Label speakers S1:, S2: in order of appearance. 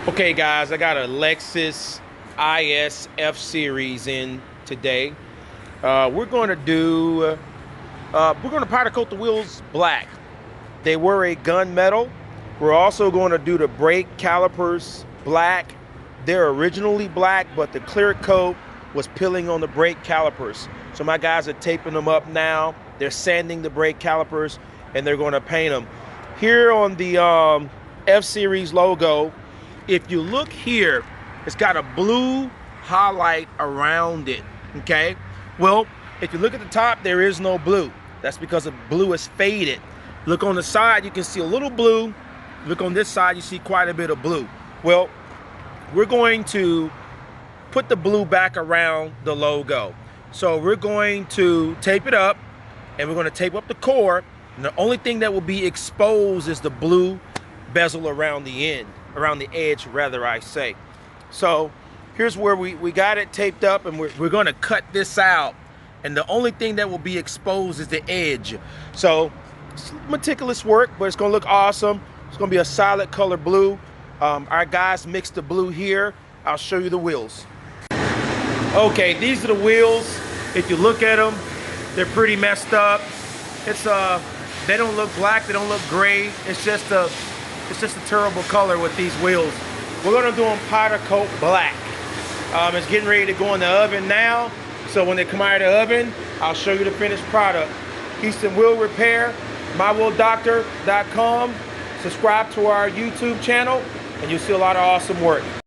S1: Okay guys, I got a Lexus IS F series in today. We're going to powder coat the wheels black. They were a gunmetal. We're also going to do the brake calipers black. They're originally black, but the clear coat was peeling on the brake calipers. So my guys are taping them up now. They're sanding the brake calipers and they're going to paint them. Here on the F series logo, if you look here, it's got a blue highlight around it, okay? Well, if you look at the top, there is no blue. That's because the blue is faded. Look on the side, you can see a little blue. Look on this side, you see quite a bit of blue. Well, we're going to put the blue back around the logo. So we're going to tape it up, and we're going to tape up the core. And the only thing that will be exposed is the blue bezel around the end, around the edge rather, I say. So here's where we got it taped up, and we're going to cut this out, and the only thing that will be exposed is the edge. So it's meticulous work, but it's going to look awesome. It's going to be a solid color blue. Our guys mixed the blue here. I'll show you the wheels. Okay, these are the wheels. If you look at them, they're pretty messed up. They don't look black, they don't look gray. It's just a terrible color with these wheels. We're gonna do them powder coat black. It's getting ready to go in the oven now. So when they come out of the oven, I'll show you the finished product. Houston Wheel Repair, mywheeldoctor.com. Subscribe to our YouTube channel and you'll see a lot of awesome work.